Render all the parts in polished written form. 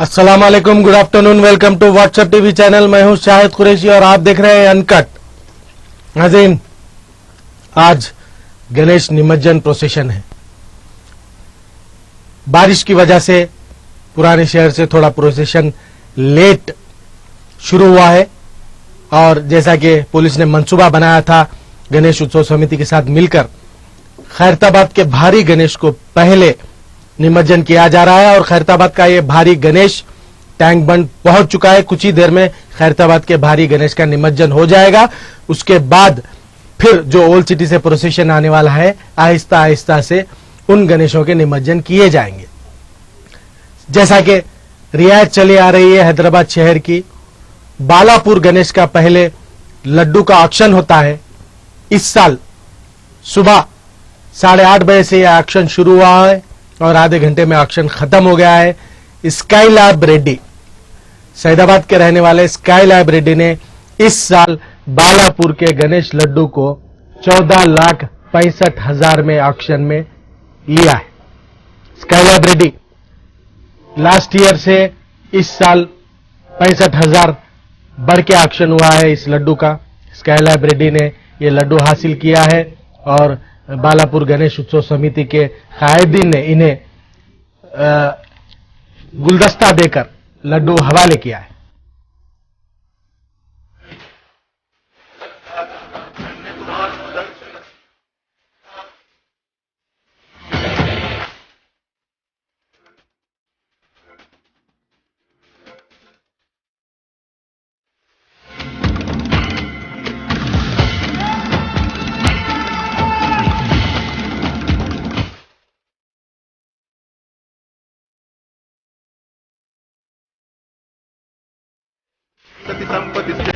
अस्सलाम वालेकुम, good afternoon, welcome to WhatsApp TV channel. मैं हूं शाहिद कुरैशी और आप देख रहे हैं अनकट। नाज़रीन, आज गणेश निमज्जन प्रोसेशन है। बारिश की वजह से पुराने शहर से थोड़ा प्रोसेशन लेट शुरू हुआ है और जैसा कि पुलिस ने मंसूबा बनाया था गणेश उत्सव समिति के साथ मिलकर खैरताबाद के भारी गणेश को पहले निमज्जन किया जा रहा है और खैरताबाद का ये भारी गणेश टैंक बंड पहुंच चुका है। कुछ ही देर में खैरताबाद के भारी गणेश का निमज्जन हो जाएगा। उसके बाद फिर जो ओल्ड सिटी से प्रोसेशन आने वाला है, आहिस्ता आहिस्ता से उन गणेशों के निमज्जन किए जाएंगे। जैसा कि रियायत चली आ रही है हैदराबाद शहर की, बालापुर गणेश का पहले लड्डू का ऑक्शन होता है। इस साल सुबह 8:30 बजे से यह ऑक्शन शुरू हुआ है और आधे घंटे में ऑक्शन खत्म हो गया है। स्काईलैब रेड्डी, सैदाबाद के रहने वाले स्काईलैब रेड्डी ने इस साल बालापुर के गणेश लड्डू को 14,65,000 में ऑक्शन में लिया है। स्काईलैब रेड्डी लास्ट ईयर से इस साल 65,000 बढ़ के ऑक्शन हुआ है इस लड्डू का। स्काईलैब रेड्डी ने यह लड्डू हासिल किया है और बालापुर गणेश उत्सव समिति के कायदीन ने इन्हें गुलदस्ता देकर लड्डू हवाले किया है। संपत्ति से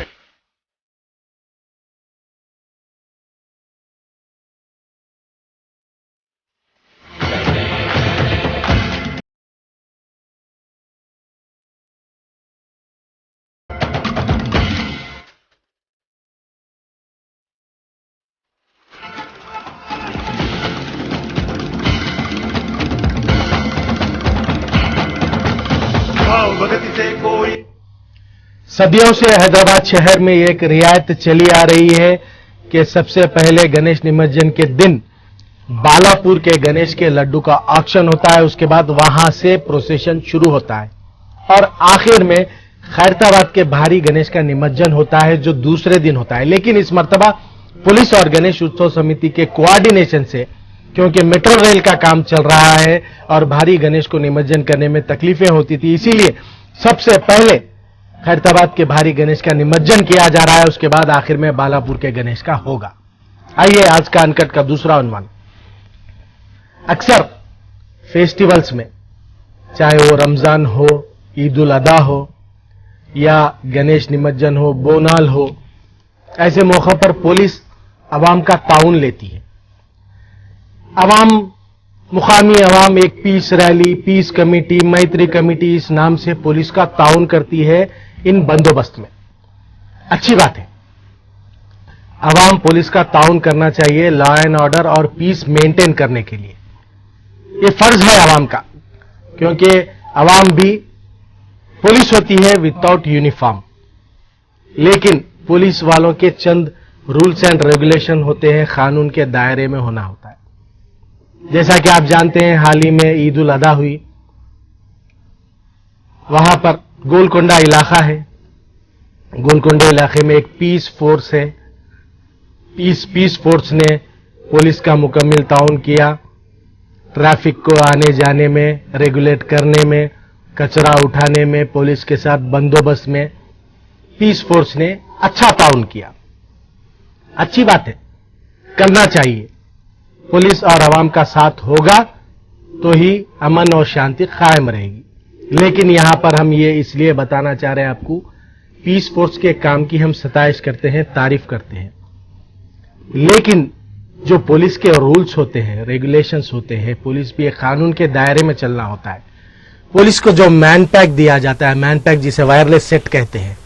भाव भगति से कोई सदियों से हैदराबाद शहर में एक रियायत चली आ रही है कि सबसे पहले गणेश निमज्जन के दिन बालापुर के गणेश के लड्डू का ऑक्शन होता है। उसके बाद वहां से प्रोसेशन शुरू होता है और आखिर में खैरताबाद के भारी गणेश का निमज्जन होता है जो दूसरे दिन होता है। लेकिन इस मर्तबा पुलिस और गणेश उत्सव समिति के कोऑर्डिनेशन से, क्योंकि मेट्रो रेल का काम चल रहा है और भारी गणेश को निमज्जन करने में तकलीफें होती थी, इसीलिए सबसे पहले खैरताबाद के भारी गणेश का निमज्जन किया जा रहा है। उसके बाद आखिर में बालापुर के गणेश का होगा। आइए आज का अनकट का दूसरा उन्वान। अक्सर फेस्टिवल्स में, चाहे वो रमजान हो, ईद उल अदा हो या गणेश निमज्जन हो, बोनाल हो, ऐसे मौकों पर पुलिस अवाम का ताउन लेती है। मुकामी अवाम एक पीस रैली, पीस कमेटी, मैत्री कमेटी इस नाम से पुलिस का ताउन करती है इन बंदोबस्त में। अच्छी बात है, अवाम पुलिस का ताउन करना चाहिए लॉ एंड ऑर्डर और पीस मेंटेन करने के लिए। ये फर्ज है अवाम का, क्योंकि अवाम भी पुलिस होती है विदाउट यूनिफॉर्म। लेकिन पुलिस वालों के चंद रूल्स एंड रेगुलेशन होते हैं, कानून के दायरे में होना होता है। जैसा कि आप जानते हैं, हाल ही में ईद उल अदा हुई, वहां पर गोलकोंडा इलाका है। गोलकोंडा इलाके में एक पीस फोर्स है। पीस फोर्स ने पुलिस का मुकम्मल ताउन किया, ट्रैफिक को आने जाने में, रेगुलेट करने में, कचरा उठाने में, पुलिस के साथ बंदोबस्त में पीस फोर्स ने अच्छा ताउन किया। अच्छी बात है, करना चाहिए। पुलिस और आवाम का साथ होगा तो ही अमन और शांति कायम रहेगी। लेकिन यहां पर हम ये इसलिए बताना चाह रहे हैं आपको, पीस फोर्स के काम की हम सताइश करते हैं, तारीफ करते हैं, लेकिन जो पुलिस के रूल्स होते हैं, रेगुलेशंस होते हैं, पुलिस भी एक कानून के दायरे में चलना होता है। पुलिस को जो मैन पैक दिया जाता है, मैन पैक जिसे वायरलेस सेट कहते हैं,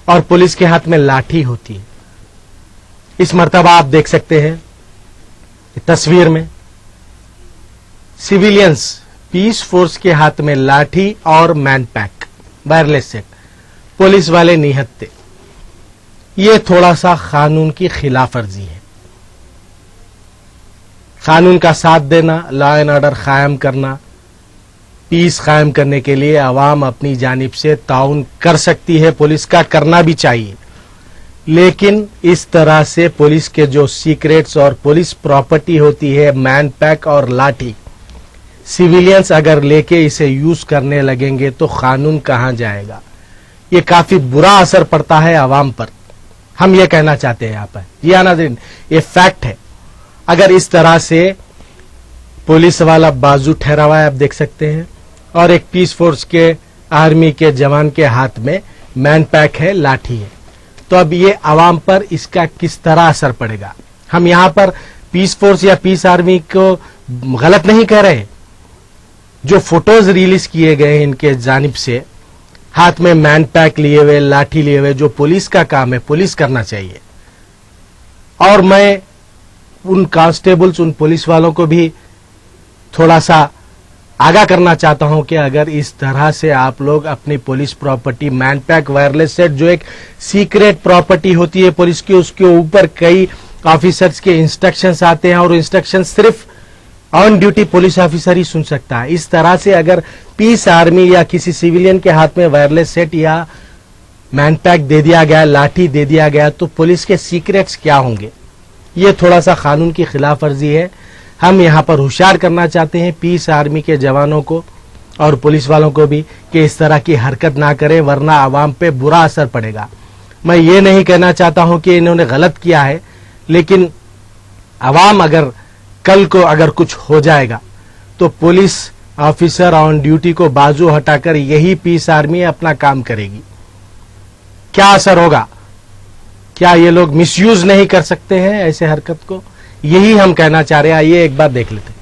और पुलिस के हाथ में लाठी होती है। इस मर्तबा आप देख सकते हैं तस्वीर में सिविलियंस पीस फोर्स के हाथ में लाठी और man pack wireless set, police वाले निहत्थे। ये थोड़ा सा कानून की खिलाफवर्जी है। कानून का साथ देना, लॉ एंड ऑर्डर कायम करना, पीस कायम करने के लिए आवाम अपनी जानिब से ताउन कर सकती है, पुलिस का करना भी चाहिए। लेकिन इस तरह से पुलिस के जो सीक्रेट्स और पुलिस प्रॉपर्टी होती है, मैन पैक और लाठी, सिविलियंस अगर लेके इसे यूज करने लगेंगे तो कानून कहां जाएगा। ये काफी बुरा असर पड़ता है आवाम पर। हम ये कहना चाहते हैं यहाँ पर, जी नाज़रीन, ये फैक्ट है। अगर इस तरह से पुलिस वाला बाजू ठहरा हुआ है, आप देख सकते हैं, और एक पीस फोर्स के आर्मी के जवान के हाथ में मैन पैक है, लाठी है, तो अब ये आवाम पर इसका किस तरह असर पड़ेगा। हम यहाँ पर पीस फोर्स या पीस आर्मी को गलत नहीं कह रहे। जो फोटोज रिलीज किए गए इनके जानिब से, हाथ में मैन पैक लिए हुए, लाठी लिए हुए, जो पुलिस का काम है, पुलिस करना चाहिए। और मैं उन कांस्टेबल्स, उन पुलिस वालों को भी थोड़ा सा आगाह करना चाहता हूं कि अगर इस तरह से आप लोग अपनी police property, man pack, wireless set, जो एक सीक्रेट प्रॉपर्टी होती है पुलिस की, उसके ऊपर कई ऑफिसर्स के इंस्ट्रक्शंस आते हैं और इंस्ट्रक्शन सिर्फ ऑन ड्यूटी पुलिस ऑफिसर ही सुन सकता है। इस तरह से अगर पीस आर्मी या किसी सिविलियन के हाथ में वायरलेस सेट या मैन पैक दे दिया गया, लाठी दे दिया गया, तो पुलिस के सीक्रेट्स क्या होंगे। ये थोड़ा सा कानून की खिलाफ वर्जी है। हम यहाँ पर होशियार करना चाहते हैं पीस आर्मी के जवानों को और पुलिस वालों को भी कि इस तरह की हरकत ना करें, वरना आवाम पे बुरा असर पड़ेगा। मैं ये नहीं कहना चाहता हूं कि इन्होंने गलत किया है, लेकिन आवाम अगर कल को अगर कुछ हो जाएगा तो पुलिस ऑफिसर ऑन ड्यूटी को बाजू हटाकर यही पीस आर्मी अपना काम करेगी। क्या असर होगा? क्या ये लोग मिसयूज नहीं कर सकते हैं ऐसे हरकत को? यही हम कहना चाह रहे हैं। आइए एक बार देख लेते हैं।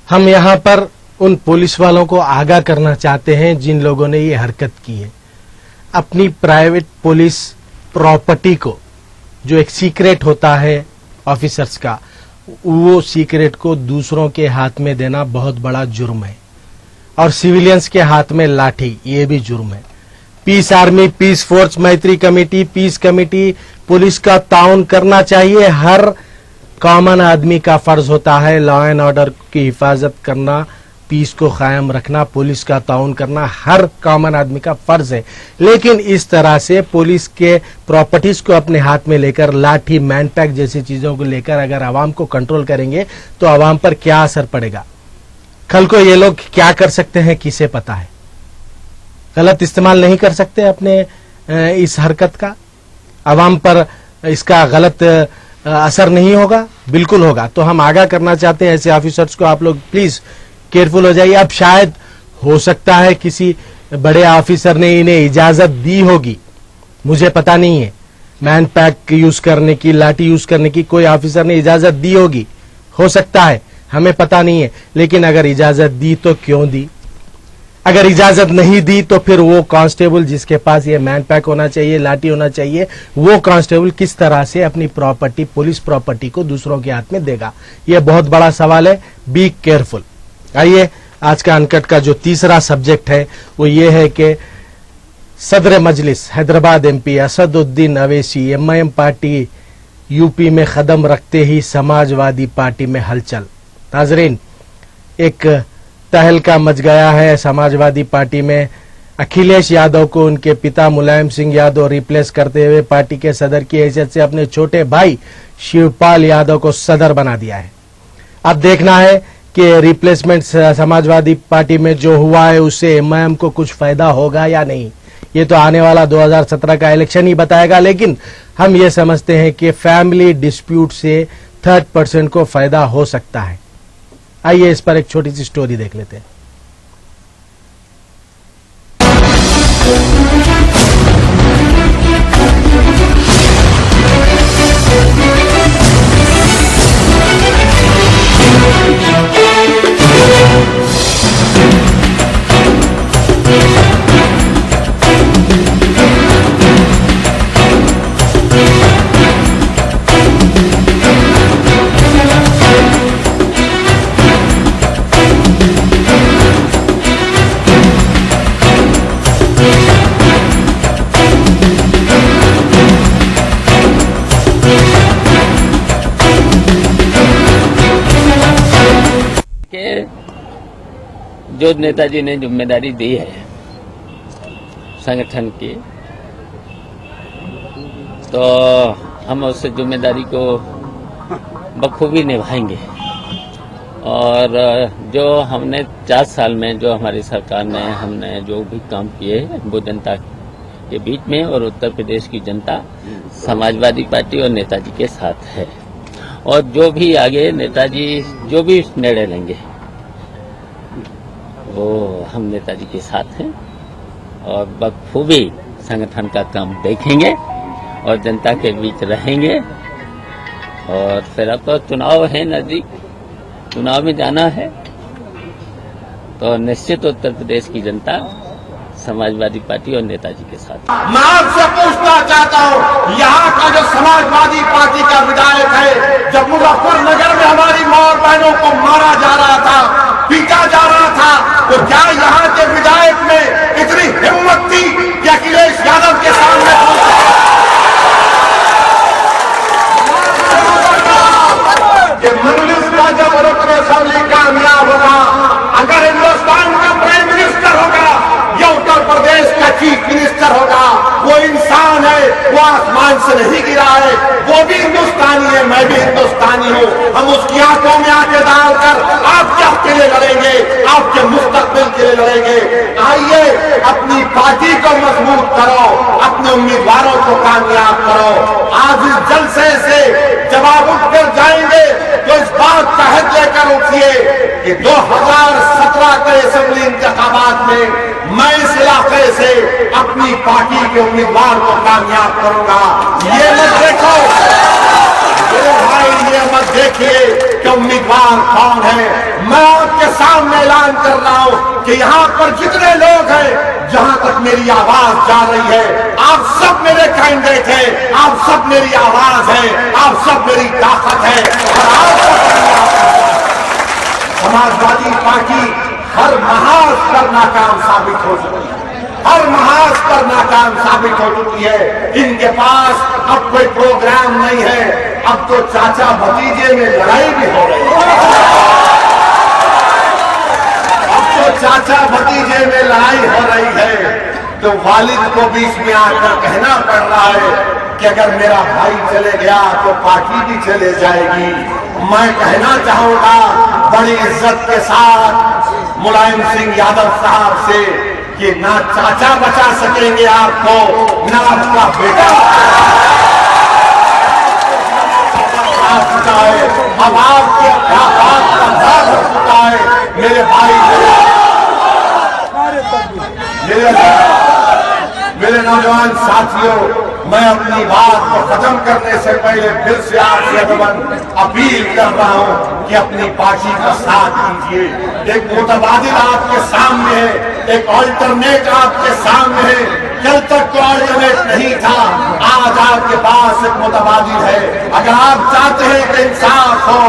हम यहाँ पर उन पुलिस वालों को आगाह करना चाहते हैं जिन लोगों ने ये हरकत की है। अपनी प्राइवेट पुलिस प्रॉपर्टी को, जो एक सीक्रेट होता है ऑफिसर्स का, वो सीक्रेट को दूसरों के हाथ में देना बहुत बड़ा जुर्म है। और सिविलियंस के हाथ में लाठी, ये भी जुर्म है। पीस आर्मी, पीस फोर्स, मैत्री कमेटी, पीस कमेटी, पुलिस का ताउन करना चाहिए। हर कॉमन आदमी का फर्ज होता है लॉ एंड ऑर्डर की हिफाजत करना, पीस को कायम रखना, पुलिस का ताउन करना हर कॉमन आदमी का फर्ज है। लेकिन इस तरह से पुलिस के प्रॉपर्टीज को अपने हाथ में लेकर, लाठी, मैन पैक जैसी चीजों को लेकर अगर आवाम को कंट्रोल करेंगे तो आवाम पर क्या असर पड़ेगा। कल को ये लोग क्या कर सकते हैं किसे पता है। गलत इस्तेमाल नहीं कर सकते अपने इस हरकत का, आवाम पर इसका गलत असर नहीं होगा, बिल्कुल होगा। तो हम आगाह करना चाहते हैं ऐसे ऑफिसर्स को, आप लोग प्लीज केयरफुल हो जाइए। अब शायद हो सकता है किसी बड़े ऑफिसर ने इन्हें इजाजत दी होगी, मुझे पता नहीं है। मैन पैक यूज करने की, लाठी यूज करने की कोई ऑफिसर ने इजाजत दी होगी, हो सकता है, हमें पता नहीं है। लेकिन अगर इजाजत दी तो क्यों दी? अगर इजाजत नहीं दी तो फिर वो कांस्टेबल जिसके पास ये मैन पैक होना चाहिए, लाठी होना चाहिए, वो कांस्टेबल किस तरह से अपनी प्रॉपर्टी, पुलिस प्रॉपर्टी को दूसरों के हाथ में देगा? ये बहुत बड़ा सवाल है। Be careful. आइए आज का अनकट का जो तीसरा सब्जेक्ट है वो ये है कि सदर Majlis Hyderabad MP Asaduddin Owaisi MIM party UP में कदम रखते ही समाजवादी पार्टी में हलचल। नाजरीन, एक तहलका मच गया है समाजवादी पार्टी में। अखिलेश यादव को उनके पिता मुलायम सिंह यादव रिप्लेस करते हुए पार्टी के सदर की हैसियत से अपने छोटे भाई शिवपाल यादव को सदर बना दिया है। अब देखना है कि रिप्लेसमेंट समाजवादी पार्टी में जो हुआ है उससे एमआईएम को कुछ फायदा होगा या नहीं, ये तो आने वाला 2017 का इलेक्शन ही बताएगा। लेकिन हम ये समझते हैं कि फैमिली डिस्प्यूट से थर्ड पर्सन को फायदा हो सकता है। आइए इस पर एक छोटी सी स्टोरी देख लेते हैं। जो नेताजी ने जिम्मेदारी दी है संगठन की, तो हम उस जिम्मेदारी को बखूबी निभाएंगे। और जो हमने 4 साल में जो हमारी सरकार ने हमने जो भी काम किए वो जनता के बीच में, और उत्तर प्रदेश की जनता समाजवादी पार्टी और नेताजी के साथ है। और जो भी आगे नेताजी जो भी निर्णय लेंगे वो हम नेताजी के साथ हैं और बखूबी संगठन का काम देखेंगे और जनता के बीच रहेंगे। और फिर अब तो चुनाव है नजदीक, चुनाव में जाना है, तो निश्चित उत्तर प्रदेश की जनता समाजवादी पार्टी और नेताजी के साथ। मैं आपसे पूछना चाहता हूँ, यहाँ का जो समाजवादी पार्टी का विधायक है, जब मुजफ्फरनगर में हमारी माँ और बहनों को मारा जा रहा था, पीटा जा रहा था, तो क्या यहाँ के विधायक में इतनी हिम्मत थी कि अखिलेश यादव के सामने कि मजलिस का जब रुकन असेंबली कामयाब होगा, अगर हिंदुस्तान का प्राइम मिनिस्टर होगा या उत्तर प्रदेश का चीफ मिनिस्टर होगा, वो इंसान है, वो आसमान से नहीं गिरा है, वो भी हिंदुस्तानी है, मैं भी हिंदुस्तानी हूँ। हम उसकी आंखों में आंखें डालकर आपके लिए लड़ेंगे, आपके मुस्तकबिल के लिए लड़ेंगे। आइए अपनी पार्टी को मजबूत करो, अपने उम्मीदवारों को कामयाब करो। आज इस जलसे से जब आप उठकर जाएंगे तो इस बात का हक लेकर उठिए कि 2017 के असेंबली इंतखाबात में मैं इस इलाके से अपनी पार्टी के उम्मीदवार को कामयाब करूंगा। ये मत देखो मेरे भाई, ये मत देखिए कि उम्मीदवार कौन है। मैं आपके सामने ऐलान कर रहा हूं कि यहाँ पर जितने लोग हैं, जहां तक मेरी आवाज जा रही है, आप सब मेरे कैंडिडेट हैं, आप सब मेरी आवाज है, आप सब मेरी ताकत है। और आप समाजवादी पार्टी हर महाज पर नाकाम साबित हो चुकी है, हर महाज पर नाकाम साबित हो चुकी है। इनके पास अब कोई प्रोग्राम नहीं है, अब तो चाचा भतीजे में लड़ाई भी हो रही है। अब तो चाचा भतीजे में लड़ाई हो रही है, तो वालिद को बीच में आकर कहना पड़ रहा है कि अगर मेरा भाई चले गया तो पार्टी भी चले जाएगी। मैं कहना चाहूंगा बड़ी इज्जत के साथ मुलायम सिंह यादव साहब से कि ना चाचा बचा सकेंगे आपको, ना आपका बेटा है। अब आपके बात का भाग हो चुका है। मेरे भाई, मेरे नौजवान नौजवान साथियों, मैं अपनी बात को खत्म करने से पहले फिर से आपसे अपील कर रहा हूं कि अपनी पार्टी का साथ दीजिए। एक मुतबादिल आपके सामने है, एक ऑल्टरनेट आपके सामने है। कल तक तो ऑल्टरनेट नहीं था, आज आपके पास एक मुतबादिल है। अगर आप चाहते हैं कि इंसाफ हो,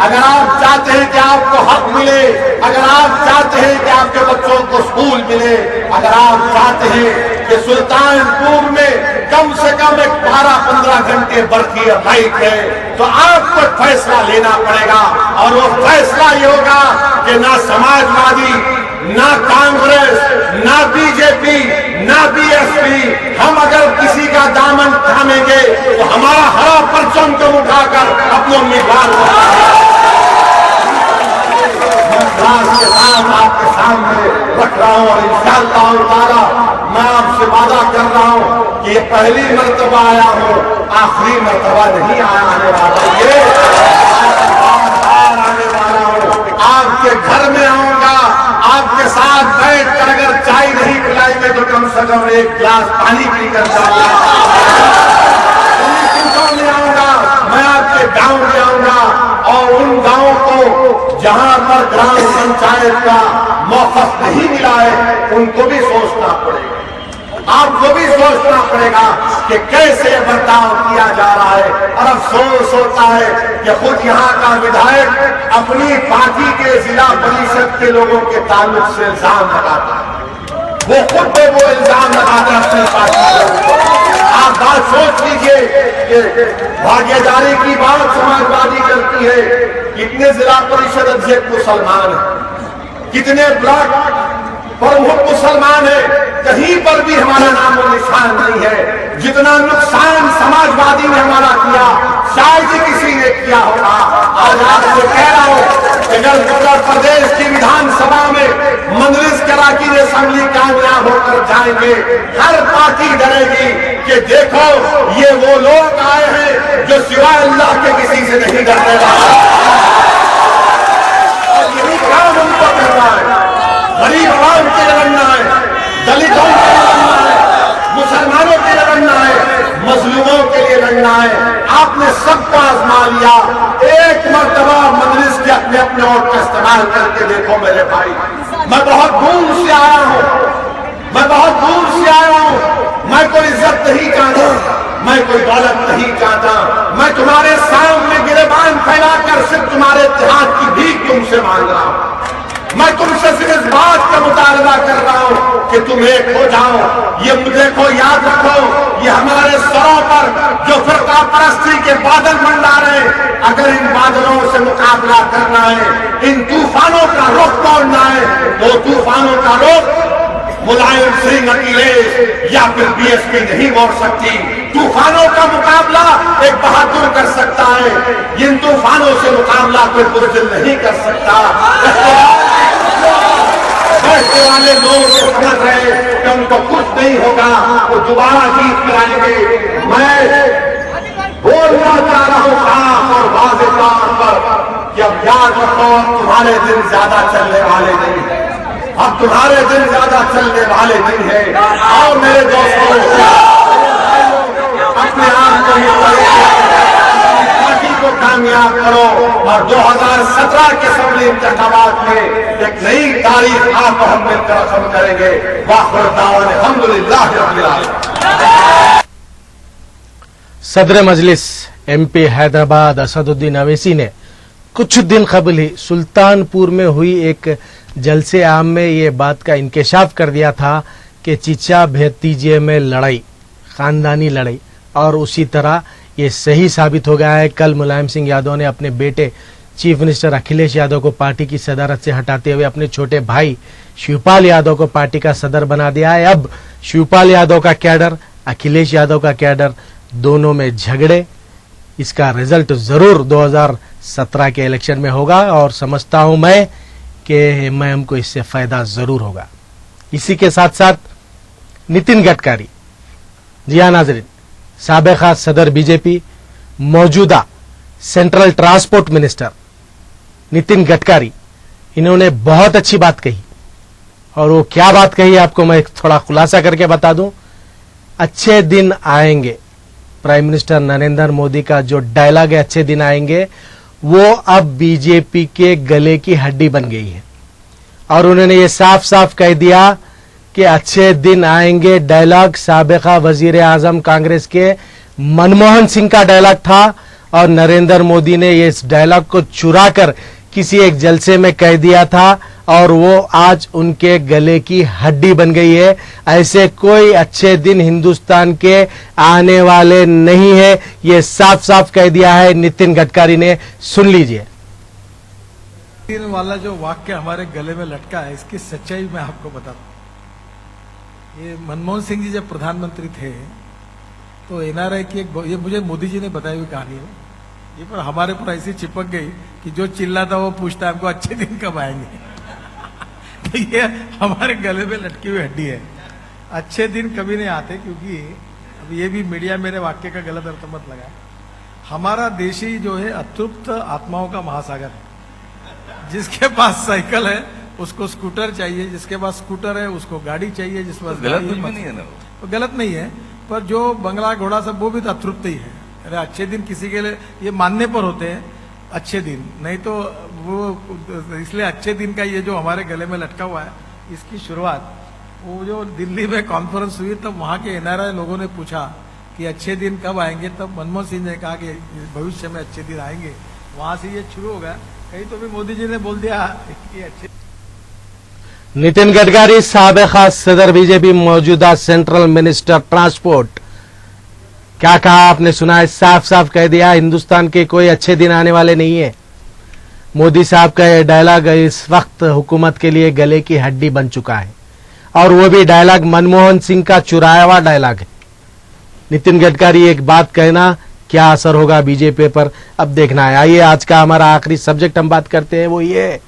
अगर आप चाहते हैं कि आपको हक मिले, अगर आप चाहते हैं कि आपके बच्चों को स्कूल मिले, अगर आप चाहते हैं कि सुल्तानपुर में कम से कम एक 12-15 घंटे बरखी लाइट है, तो आपको फैसला लेना पड़ेगा। और वो फैसला ये होगा कि ना समाजवादी, ना कांग्रेस, ना बीजेपी, ना बीएसपी, हम अगर किसी का दामन थामेंगे तो हमारा हरा परचम को उठाकर अपने उम्मीदवार के साथ आपके सामने रख रहा हूं। और इंशाअल्लाह ताला मैं आपसे वादा कर रहा हूं कि ये पहली मर्तबा आया हूं, आखिरी मर्तबा नहीं आने वाला। ये आने वाला हूं, आपके घर में आऊंगा, आपके साथ बैठकर अगर चाय नहीं पिलाएंगे तो कम से कम एक गिलास पानी पीकर जाऊंगा। में आऊंगा, मैं आपके गांव में आऊंगा और उन गांवों को जहां पर ग्राम पंचायत का मौक़िफ़ नहीं मिला है उनको भी सोचना पड़ेगा, आपको भी सोचना पड़ेगा कि कैसे बर्ताव किया जा रहा है। और अफसोस होता है कि खुद यहाँ का विधायक अपनी पार्टी के जिला परिषद के लोगों के ताल्लुक से इल्जाम लगाता है, वो खुद पे वो इल्जाम लगाता है अपनी पार्टी। आप बात सोच लीजिए कि भागीदारी की बात समाजवादी करती है, कितने जिला परिषद अध्यक्ष मुसलमान हैं, कितने ब्लॉक प्रमुख मुसलमान है, कहीं पर भी हमारा नाम और निशान नहीं है। जितना नुकसान समाजवादी ने हमारा किया शायद ही किसी ने किया होगा। आज आपसे कह रहा हूं कि अगर उत्तर प्रदेश की विधानसभा में मजलिस कराची असेंबली कामयाब होकर जाएंगे, हर पार्टी डरेगी कि देखो ये वो लोग आए हैं जो सिवाय अल्लाह के किसी से नहीं डरने वाले। यही काम उनको करना है, गरीब आवाम के लिए लड़ना है, दलितों के लिए लड़ना है, मुसलमानों के लिए लड़ना है, मजलूमों के लिए लड़ना है। आपने सबको आजमा लिया, एक मर्तबा मजलिस के अपने अपने वोट का इस्तेमाल करके देखो मेरे भाई। मैं बहुत दूर से आया हूं, मैं बहुत दूर से आया हूं, मैं कोई इज्जत नहीं चाहता, मैं कोई दौलत नहीं चाहता, मैं तुम्हारे सामने गिरेबान फैलाकर सिर्फ तुम्हारे इत्तेहाद की भीख तुमसे मांग रहा हूं। मैं तुमसे सिर्फ इस बात का मुतालबा कर रहा हूं कि तुम एक हो जाओ। ये देखो, याद रखो, ये हमारे सरों पर जो फिरका परस्ती के बादल मंडा रहे, अगर इन बादलों से मुकाबला करना है, इन तूफानों का रुख तोड़ना है, तो तूफानों का रुख मुलायम सिंह, अखिलेश या फिर बीएसपी नहीं मोड़ सकती। तूफानों का मुकाबला एक बहादुर कर सकता है, इन तूफानों से मुकाबला कोई बुज़दिल नहीं कर सकता। बैठने वाले लोग समझ रहे कि उनको कुछ नहीं होगा, वो दोबारा जीत कराएंगे। मैं बोलना चाह रहा हूं साफ और वाज़ेह तौर पर कि अब याद रखो, तुम्हारे दिन ज्यादा चलने वाले नहीं है, अब तुम्हारे दिन ज्यादा चलने वाले नहीं है। और मेरे दोस्तों, अपने आप को पार्टी को कामयाब करो और 2017 के असेंबली इंतखाबात में एक नई तारीख आप हम मिलकर खत्म करेंगे। वाखिर दावा अल्हम्दुलिल्लाह रब्बिल आलमीन। सदर मजलिस एमपी हैदराबाद असदुद्दीन अवैसी ने कुछ दिन कबल ही सुल्तानपुर में हुई एक जलसे आम में ये बात का इंकशाफ कर दिया था कि चीचा भतीजे में लड़ाई, खानदानी लड़ाई, और उसी तरह ये सही साबित हो गया है। कल मुलायम सिंह यादव ने अपने बेटे चीफ मिनिस्टर अखिलेश यादव को पार्टी की सदारत से हटाते हुए अपने छोटे भाई शिवपाल यादव को पार्टी का सदर बना दिया है। अब शिवपाल यादव का कैडर, अखिलेश यादव का कैडर, दोनों में झगड़े, इसका रिजल्ट जरूर 2017 के इलेक्शन में होगा और समझता हूं मैं कि हमको इससे फायदा जरूर होगा। इसी के साथ साथ नितिन गडकरी, जी हाँ नाजरीन, साबिक़ा सदर बीजेपी, मौजूदा central transport minister Nitin Gadkari, इन्होंने बहुत अच्छी बात कही। और वो क्या बात कही आपको मैं थोड़ा खुलासा करके बता दूं। अच्छे दिन आएंगे, प्राइम मिनिस्टर नरेंद्र मोदी का जो डायलॉग है अच्छे दिन आएंगे, वो अब बीजेपी के गले की हड्डी बन गई है। और उन्होंने ये साफ साफ कह दिया कि अच्छे दिन आएंगे डायलॉग साबिका वजीर आजम कांग्रेस के मनमोहन सिंह का डायलॉग था, और नरेंद्र मोदी ने इस डायलॉग को चुरा कर किसी एक जलसे में कह दिया था, और वो आज उनके गले की हड्डी बन गई है। ऐसे कोई अच्छे दिन हिंदुस्तान के आने वाले नहीं है, ये साफ साफ कह दिया है नितिन गडकरी ने। सुन लीजिए। दिन वाला जो वाक्य हमारे गले में लटका है, इसकी सच्चाई मैं आपको बताता हूं। ये मनमोहन सिंह जी जब प्रधानमंत्री थे तो एनआरआई की ये मुझे मोदी जी ने बताई हुई कहानी है, ये पर हमारे पर ऐसी चिपक गई कि जो चिल्लाता वो पूछता हमको अच्छे दिन कब आएंगे। तो ये हमारे गले में लटकी हुई हड्डी है। अच्छे दिन कभी नहीं आते, क्योंकि अब ये भी मीडिया मेरे वाक्य का गलत अर्थ मत लगाए। हमारा देश ही जो है अतृप्त आत्माओं का महासागर है। जिसके पास साइकिल है उसको स्कूटर चाहिए, जिसके पास स्कूटर है उसको गाड़ी चाहिए, जिसके पास गलत कुछ भी नहीं है ना, तो गलत नहीं है। पर जो बंगला घोड़ा सब वो भी तो अतृप्त ही है। अरे अच्छे दिन किसी के लिए ये मानने पर होते हैं अच्छे दिन, नहीं तो वो इसलिए अच्छे दिन का ये जो हमारे गले में लटका हुआ है, इसकी शुरुआत वो जो दिल्ली में कॉन्फ्रेंस हुई तब वहां के एनआरआई लोगों ने पूछा कि अच्छे दिन कब आएंगे, तब मनमोहन सिंह ने कहा कि भविष्य में अच्छे दिन आएंगे। वहां से ये शुरू हो गया। कहीं तो भी मोदी जी ने बोल दिया कि अच्छे। नितिन गडकरी साबिका सदर बीजेपी, मौजूदा सेंट्रल मिनिस्टर ट्रांसपोर्ट, क्या कहा आपने सुना है? साफ साफ कह दिया हिंदुस्तान के कोई अच्छे दिन आने वाले नहीं है। मोदी साहब का यह डायलॉग इस वक्त हुकूमत के लिए गले की हड्डी बन चुका है, और वो भी डायलॉग मनमोहन सिंह का चुराया हुआ डायलॉग है। नितिन गडकरी एक बात कहना, क्या असर होगा बीजेपी पर, अब देखना है। आइए आज का हमारा आखिरी सब्जेक्ट हम बात करते हैं, वो ये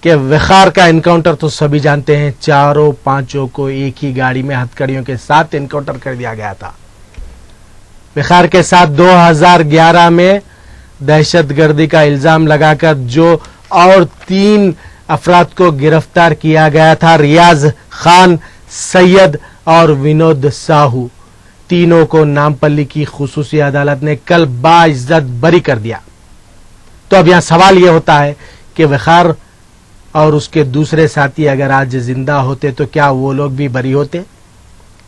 कि विखार का एनकाउंटर तो सभी जानते हैं। चारों पांचों को एक ही गाड़ी में हथकड़ियों के साथ एनकाउंटर कर दिया गया था। विखार के साथ 2011 में दहशतगर्दी का इल्जाम लगाकर जो और 3 अफराद को गिरफ्तार किया गया था, रियाज खान, सैयद और विनोद साहू, तीनों को नामपल्ली की खुसूसी अदालत ने कल बाइज्जत बरी कर दिया। तो अब यहां सवाल यह होता है कि विखार और उसके दूसरे साथी अगर आज जिंदा होते तो क्या वो लोग भी बरी होते?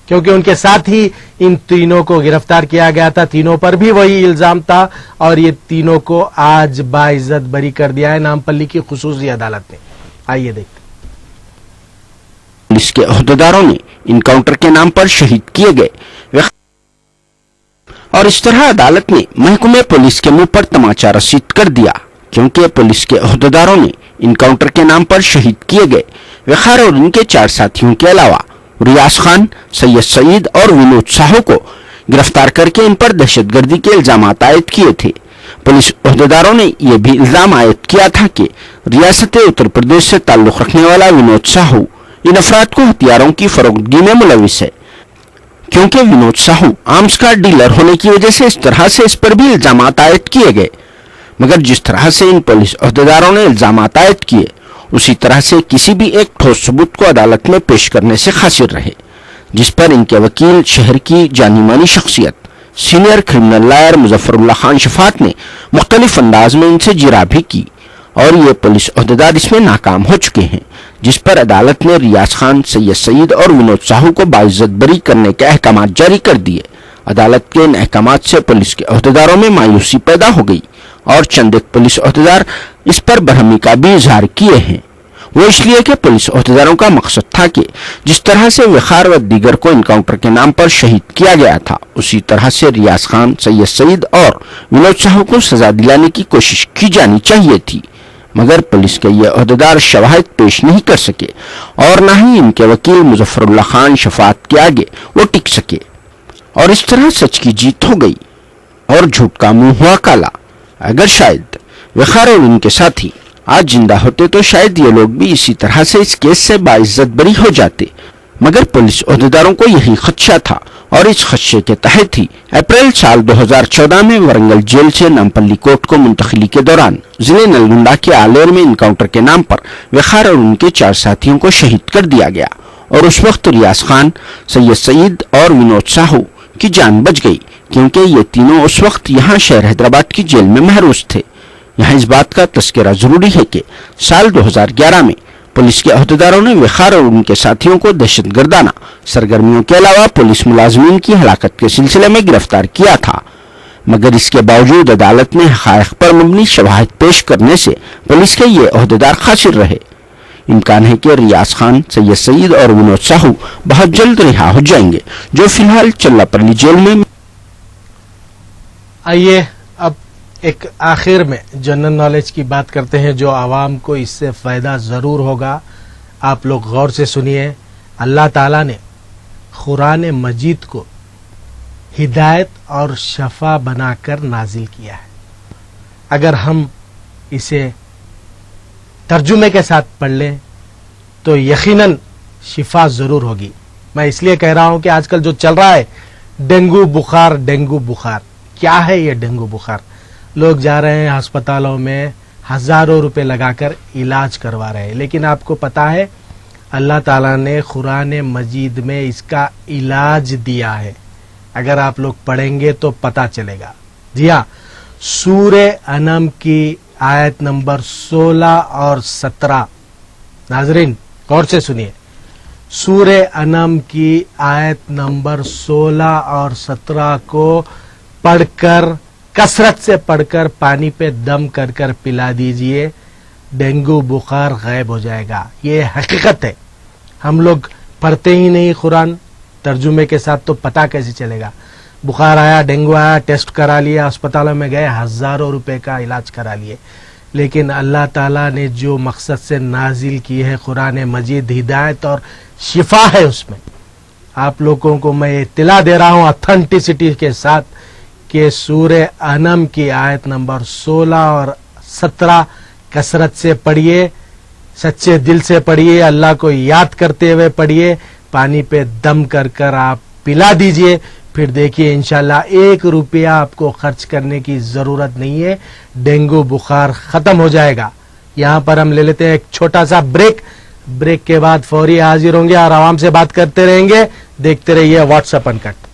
क्योंकि उनके साथ ही इन तीनों को गिरफ्तार किया गया था, तीनों पर भी वही इल्जाम था, और ये तीनों को आज बाइज्जत बरी कर दिया है नामपल्ली की खुसूसी अदालत ने। आइए देखते। पुलिस के ओहदेदारों ने इनकाउंटर के नाम पर शहीद किए गए, और इस तरह अदालत ने महकमे पुलिस के मुंह पर तमाचा रसीद कर दिया, क्योंकि पुलिस के ओहदेदारों ने इनकाउंटर के नाम पर शहीद किए गए विखार और उनके 4 साथियों के अलावा रियाज खान, सैयद सईद और विनोद साहू को गिरफ्तार करके इन पर दहशतगर्दी के इल्जाम आयद किए थे। पुलिस ओहदेदारों ने यह भी इल्जाम आयद किया था कि रियासत उत्तर प्रदेश से ताल्लुक रखने वाला विनोद साहू इन अफराद को हथियारों की फरोख्तगी में मुलविस है, क्योंकि विनोद साहू आर्म्स का डीलर होने की वजह से इस तरह से इस पर भी इल्जाम आयद किए गए। मगर जिस तरह से इन पुलिस ओहदेदारों ने इल्जाम आयद किए, उसी तरह से किसी भी एक ठोस सबूत को अदालत में पेश करने से कासिर रहे, जिस पर इनके वकील, शहर की जानी मानी शख्सियत, senior criminal lawyer मुजफ्फरुल्लाह Khan Shafat ने मुख्तलिफ अंदाज में इनसे जिरा भी की, और ये पुलिस ओहदेदार इसमें नाकाम हो चुके हैं, जिस पर अदालत ने रियाज खान, सैयद सईद और विनोद साहू को बाइज्जत बरी करने के अहकाम जारी कर दिए। अदालत के इन अहकाम से पुलिस के ओहदेदारों में मायूसी पैदा हो गई, और चंद एक पुलिस ओहदेदार इस पर बरहमी का भी इजहार किए हैं। वो इसलिए कि पुलिस ओहदेदारों का मकसद था कि जिस तरह से विखार व दीगर को इनकाउंटर के नाम पर शहीद किया गया था, उसी तरह से रियाज खान, सैयद सईद और विनोद साहू को सजा दिलाने की कोशिश की जानी चाहिए थी। मगर पुलिस के ये ओहदेदार शवाहिद पेश नहीं कर सके, और न ही इनके वकील मुजफ्फरुल्लाह खान शफात के आगे वो टिक सके, और इस तरह सच की जीत हो गई और झूठ का मुंह हुआ काला। अगर शायद विखार और उनके साथी आज जिंदा होते तो शायद ये लोग भी इसी तरह से इस केस से बाइज्जत बरी हो जाते, मगर पुलिस ओहदेदारों को यही खदशा था, और इस खदशे के तहत ही अप्रैल साल 2014 में वरंगल जेल से नामपल्ली कोर्ट को मुंतकिली के दौरान जिले नलगुंडा के आलेर में इनकाउंटर के नाम पर विखार और उनके 4 साथियों को शहीद कर दिया गया, और उस वक्त रियाज खान, सैयद सईद और विनोद साहू की जान बच गई, क्योंकि ये तीनों उस वक्त यहाँ शहर हैदराबाद की जेल में महरूस थे। यहाँ इस बात का तस्करा जरूरी है कि साल 2011 में पुलिस के अहदेदारों ने वखार और उनके साथियों को दहशतगर्दाना सरगर्मियों के अलावा पुलिस मुलाजमीन की हलाकत के सिलसिले में गिरफ्तार किया था, मगर इसके बावजूद अदालत में हक़ाइक़ पर मबनी शवाहिद पेश करने से पुलिस के ये अहदेदार खासिर रहे। इम्कान है कि रियाज खान, सैयद सईद और विनोद साहू बहुत जल्द रिहा हो जाएंगे, जो फिलहाल चल्लापल्ली जेल में। आइए अब एक आखिर में जनरल नॉलेज की बात करते हैं, जो आवाम को इससे फायदा जरूर होगा। आप लोग गौर से सुनिए। अल्लाह ताला ने कुरान मजीद को हिदायत और शफा बनाकर नाजिल किया है। अगर हम इसे तर्जुमे के साथ पढ़ लें तो यकीनन शिफा जरूर होगी। मैं इसलिए कह रहा हूं कि आजकल जो चल रहा है डेंगू बुखार, क्या है ये डेंगू बुखार? लोग जा रहे हैं अस्पतालों में हजारों रुपए लगाकर इलाज करवा रहे हैं, लेकिन आपको पता है अल्लाह ताला ने कुरान मजीद में इसका इलाज दिया है। अगर आप लोग पढ़ेंगे तो पता चलेगा। जी हाँ, सूरे अनम की आयत नंबर 16 और 17, नाजरीन गौर से सुनिए। सूरे अनम की आयत नंबर 16 और 17 को पढ़कर, कसरत से पढ़कर पानी पे दम कर कर पिला दीजिए, डेंगू बुखार गायब हो जाएगा। ये हकीकत है। हम लोग पढ़ते ही नहीं कुरान तर्जुमे के साथ, तो पता कैसे चलेगा? बुखार आया, डेंगू आया, टेस्ट करा लिया, अस्पतालों में गए, हजारों रुपए का इलाज करा लिए। लेकिन अल्लाह ताला ने जो मकसद से नाजिल की है कुरान मजीद, हिदायत और शिफा है उसमें। आप लोगों को मैं इत्तला दे रहा हूं ऑथेंटिसिटी के साथ कि सूरे अनम की आयत नंबर 16 और 17 कसरत से पढ़िए, सच्चे दिल से पढ़िए, अल्लाह को याद करते हुए पढ़िए, पानी पे दम कर कर आप पिला दीजिए। फिर देखिए इंशाल्लाह 1 रुपया आपको खर्च करने की जरूरत नहीं है, डेंगू बुखार खत्म हो जाएगा। यहाँ पर हम ले लेते हैं एक छोटा सा ब्रेक के बाद फौरी हाजिर होंगे और आवाम से बात करते रहेंगे। देखते रहिए व्हाट्सएप अनकट।